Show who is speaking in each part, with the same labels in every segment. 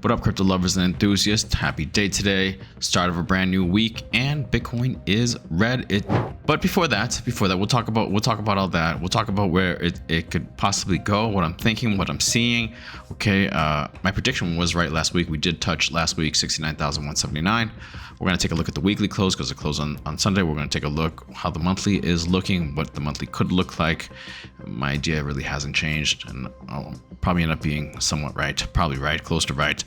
Speaker 1: What up, crypto lovers and enthusiasts? Happy day today, start of a brand new week, and Bitcoin is red. But before that, we'll talk about all that. We'll talk about where it could possibly go, what I'm thinking, what I'm seeing. Okay, my prediction was right last week. We did touch last week 69,179. We're going to take a look at the weekly close because it closed on Sunday. We're going to take a look how the monthly is looking, what the monthly could look like. My idea really hasn't changed, and I'll probably end up being somewhat right, probably right, close to right.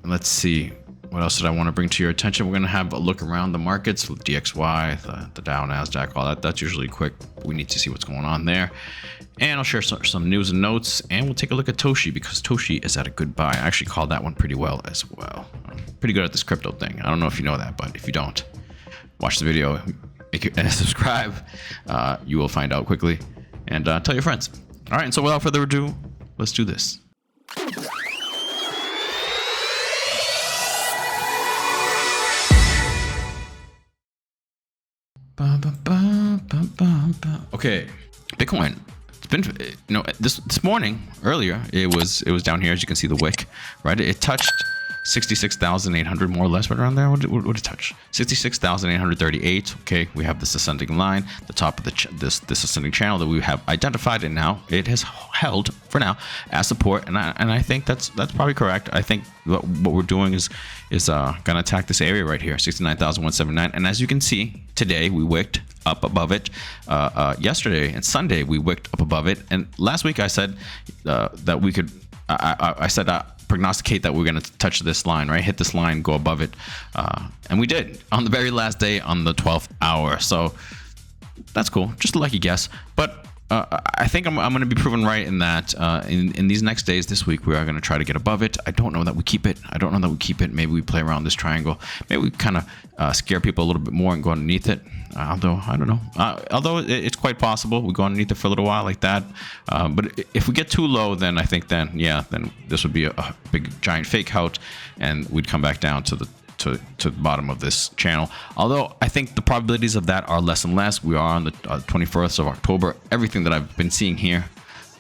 Speaker 1: Let's see. What else did I want to bring to your attention? We're going to have a look around the markets with DXY, the Dow, NASDAQ, all that. That's usually quick. We need to see what's going on there. And I'll share some news and notes, and we'll take a look at Toshi because Toshi is at a good buy. I actually called that one pretty well as well. I'm pretty good at this crypto thing. I don't know if you know that, but if you don't, watch the video and subscribe. You will find out quickly. And tell your friends. All right, and so without further ado, let's do this. Okay, Bitcoin. It's been, this morning earlier it was down here, as you can see the wick, right? It touched 66,800 more or less, right around there. What did it touch? 66,838. Okay, we have this ascending line, the top of this ascending channel that we have identified, and now it has held for now as support. And I think that's probably correct. I think what we're doing is gonna attack this area right here, 69,179. And as you can see, today we wicked up above it. Yesterday and Sunday we wicked up above it. And last week I said that we could. I said prognosticate that we're going to touch this line, right? Hit this line, go above it. And we did on the very last day on the 12th hour. So that's cool. Just a lucky guess. But I think I'm going to be proven right in that in these next days this week, we are going to try to get above it. I don't know that we keep it. Maybe we play around this triangle. Maybe we kind of scare people a little bit more and go underneath it. Although I don't know. Although it's quite possible we go underneath it for a little while like that. But if we get too low, then I think then this would be a big giant fake out, and we'd come back down to the bottom of this channel. Although I think the probabilities of that are less and less. We are on the 21st of October. Everything that I've been seeing here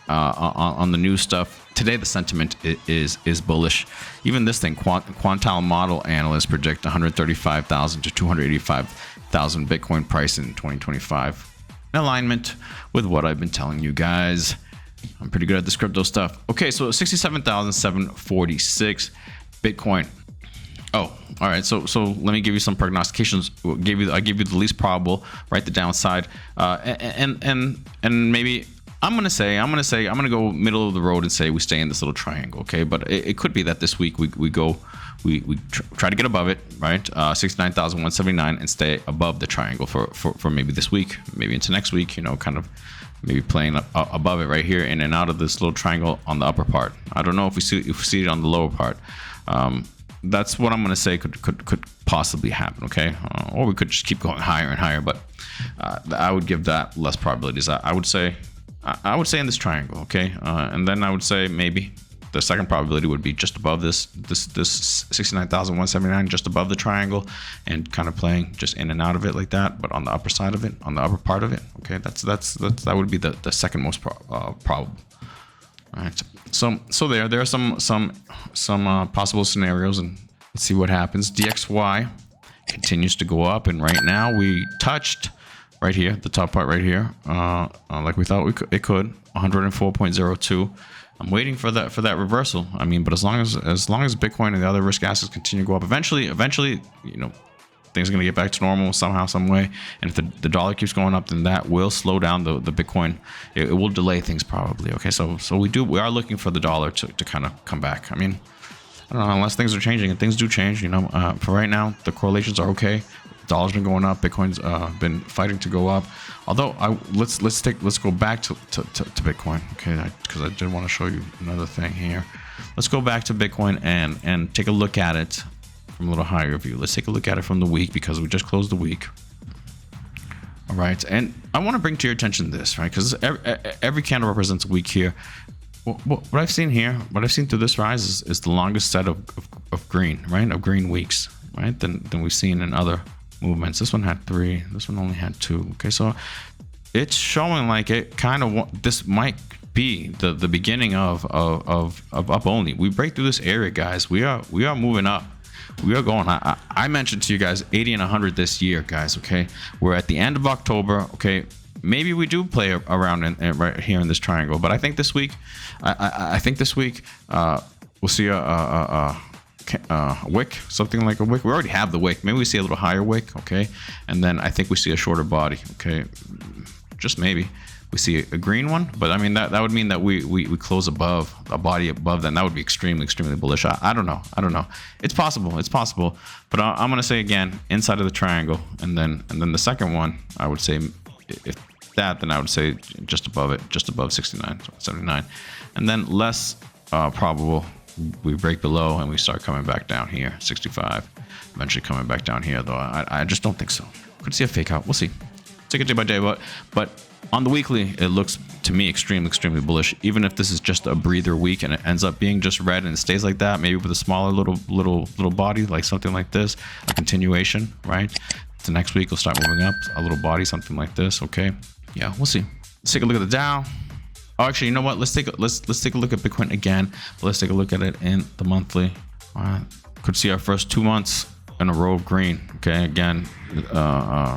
Speaker 1: on the news stuff today, the sentiment is bullish. Even this thing, quantile model analysts predict 135,000 to 285,000 Bitcoin price in 2025. In alignment with what I've been telling you guys. I'm pretty good at this crypto stuff. Okay, so 67,746 Bitcoin. Oh, all right. So let me give you some prognostications. I give you the least probable, right? The downside, and maybe I'm gonna go middle of the road and say we stay in this little triangle. Okay, but it could be that this week we try to get above it, right? 69,179 and stay above the triangle for maybe this week, maybe into next week. Kind of maybe playing above it right here, in and out of this little triangle on the upper part. I don't know if we see it on the lower part. That's what I'm going to say could possibly happen, okay? Or we could just keep going higher and higher, but I would give that less probabilities. I would say in this triangle, okay? And then I would say maybe the second probability would be just above this 69,179, just above the triangle, and kind of playing just in and out of it like that, but on the upper side of it, on the upper part of it, okay? That would be the second most probable. All right, so there are some possible scenarios, and let's see what happens. DXY continues to go up, and right now we touched right here, the top part right here, like we thought it could, 104.02. I'm waiting for that reversal. I mean, but as long as Bitcoin and the other risk assets continue to go up, eventually, things are going to get back to normal somehow, some way. And if the dollar keeps going up, then that will slow down the Bitcoin. It will delay things probably. Okay, so we are looking for the dollar to kind of come back. I mean, I don't know, unless things are changing, and things do change. For right now, the correlations are okay. The dollar's been going up. Bitcoin's been fighting to go up. Although let's go back to Bitcoin. Okay, because I did want to show you another thing here. Let's go back to Bitcoin and take a look at it from a little higher view. Let's take a look at it from the week, because we just closed the week. All right, and I want to bring to your attention this, right? Because every candle represents a week here. What I've seen here, what I've seen through this rise is the longest set of green, right? Of green weeks, right? Than we've seen in other movements. This one had 3. This one only had 2. Okay, so it's showing like it kind of this might be the beginning of up only. We break through this area, guys. We are moving up. We are going. I mentioned to you guys 80 and 100 this year, guys. Okay, we're at the end of October. Okay, maybe we do play around right here in this triangle, but I think this week, I think this week we'll see a wick, something like a wick. We already have the wick. Maybe we see a little higher wick. Okay, and then I think we see a shorter body. Okay, just maybe we see a green one, but I mean that would mean that we close above a body above. Then that would be extremely bullish. I don't know. It's possible, but I'm gonna say again inside of the triangle, and then the second one I would say, if that, then I would say just above it, just above 69, 79, and then less probable we break below and we start coming back down here, 65, eventually coming back down here, though I just don't think so. Could see a fake out. We'll see. Take it day by day, but on the weekly, it looks to me extremely bullish. Even if this is just a breather week and it ends up being just red and it stays like that, maybe with a smaller little body, like something like this, a continuation, right? The next week we'll start moving up, a little body, something like this. Okay, yeah, we'll see. Let's take a look at the Dow. Oh, actually, you know what? Let's take a look at Bitcoin again. But let's take a look at it in the monthly. Could see our first 2 months in a row of green. Okay, again,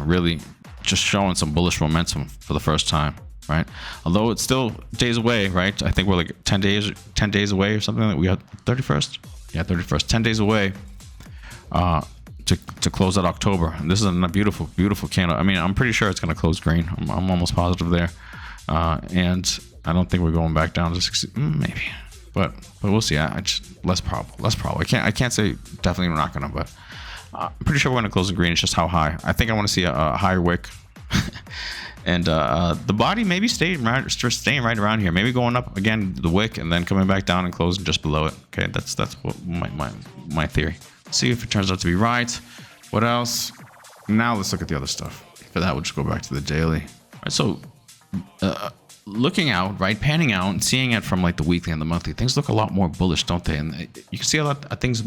Speaker 1: really just showing some bullish momentum for the first time, right? Although it's still days away, right? I think we're like 10 days away or something. Like we got 31st. Yeah, 31st. 10 days away to close out October. And this is a beautiful candle. I mean, I'm pretty sure it's going to close green. I'm almost positive there. And I don't think we're going back down to 60, maybe, but we'll see. I just less probable. I can't say definitely we're not gonna, but I'm pretty sure we're gonna close in green. It's just how high. I think I want to see a higher wick, and the body maybe staying right around here. Maybe going up again the wick and then coming back down and closing just below it. Okay, that's what my theory. See if it turns out to be right. What else? Now let's look at the other stuff. For that, we'll just go back to the daily. All right, so. Looking out, right, panning out and seeing it from like the weekly and the monthly, things look a lot more bullish, don't they? And you can see a lot of things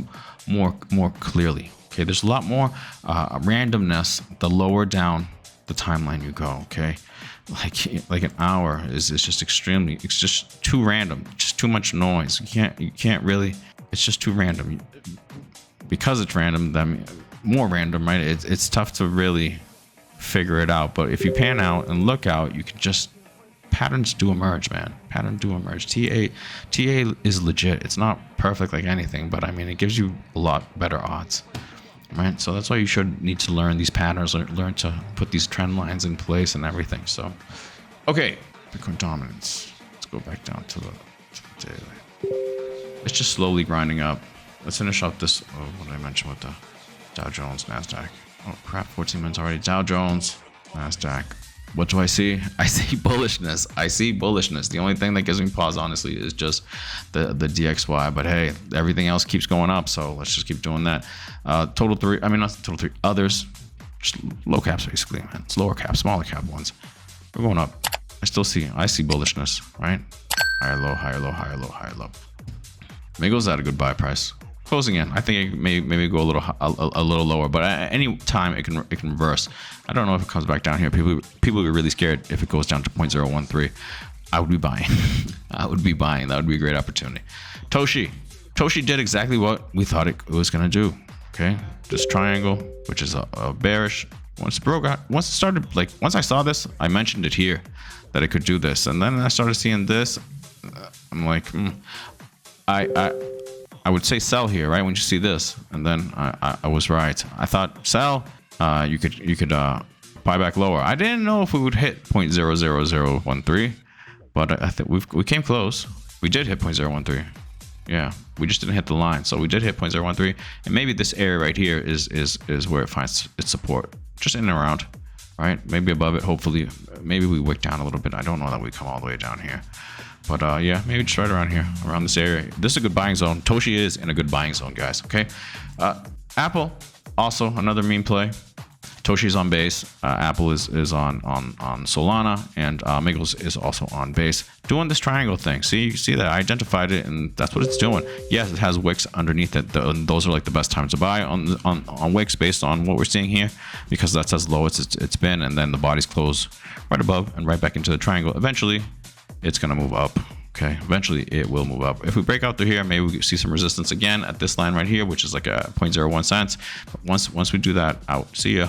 Speaker 1: more clearly. Okay, there's a lot more randomness the lower down the timeline you go. Okay, like an hour is just extremely, it's just too random, just too much noise. You can't really, it's just too random. Because it's random, then more random, right? It's tough to really figure it out. But if you pan out and look out, you can just, patterns do emerge, man. Patterns do emerge. TA is legit. It's not perfect like anything, but I mean, it gives you a lot better odds, right? So that's why you should need to learn these patterns, learn to put these trend lines in place and everything. So, okay, Bitcoin dominance. Let's go back down to the daily. It's just slowly grinding up. Let's finish up this, what did I mention with the Dow Jones, NASDAQ. Oh crap, 14 minutes already. Dow Jones, NASDAQ. What do I see? I see bullishness. The only thing that gives me pause, honestly, is just the DXY. But hey, everything else keeps going up, so let's just keep doing that. Total three, I mean, not total three, others, just low caps basically, man. It's lower cap, smaller cap ones. We're going up. I see bullishness, right? Higher low, higher low, higher low, higher low. Miggle's at a good buy price. Closing in, I think it maybe go a little lower, but at any time it can reverse. I don't know if it comes back down here. People would be really scared if it goes down to 0.013. I would be buying. I would be buying. That would be a great opportunity. Toshi did exactly what we thought it was gonna do. Okay, this triangle, which is a bearish. Once it started, like once I saw this, I mentioned it here that it could do this, and then I started seeing this. I'm like, I would say sell here, right? When you see this, and then I was right. I thought sell. You could buy back lower. I didn't know if we would hit 0.00013, but I think we came close. We did hit 0.013. Yeah, we just didn't hit the line. So we did hit 0.013, and maybe this area right here is where it finds its support, just in and around, right? Maybe above it. Hopefully, maybe we wick down a little bit. I don't know that we come all the way down here. But yeah, maybe just right around here, around this area. This is a good buying zone. Toshi is in a good buying zone, guys. Okay. Apple, also another meme play. Toshi's on base. Apple is on Solana, and Miggles is also on base, doing this triangle thing. See, you see that I identified it, and that's what it's doing. Yes, it has wicks underneath it. Those are like the best times to buy on wicks based on what we're seeing here, because that's as low as it's been, and then the bodies close right above and right back into the triangle. Eventually, it's gonna move up. Okay, eventually it will move up. If we break out through here, maybe we see some resistance again at this line right here, which is like a 0.01 cents. But once we do that, out. See ya.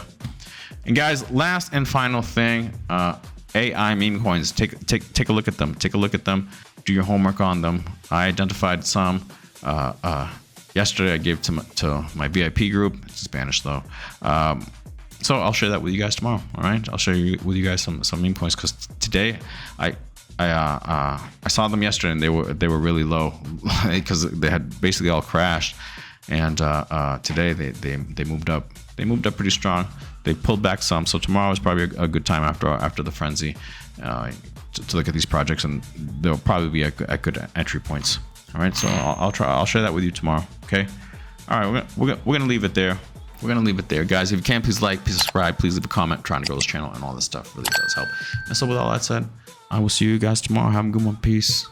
Speaker 1: And guys, last and final thing, AI meme coins. Take a look at them. Take a look at them. Do your homework on them. I identified some. Yesterday I gave to my VIP group. It's Spanish though. So I'll share that with you guys tomorrow. All right, I'll share with you guys some meme coins, because today I saw them yesterday and they were really low because they had basically all crashed, and today they moved up. They moved up pretty strong. They pulled back some, so tomorrow is probably a good time after the frenzy to look at these projects, and they'll probably be at good entry points. All right, so I'll share that with you tomorrow. Okay. All right, we're gonna leave it there. We're gonna leave it there, guys. If you can, please like, please subscribe, please leave a comment. Trying to grow this channel, and all this stuff really does help. And so with all that said, I will see you guys tomorrow. Have a good one. Peace.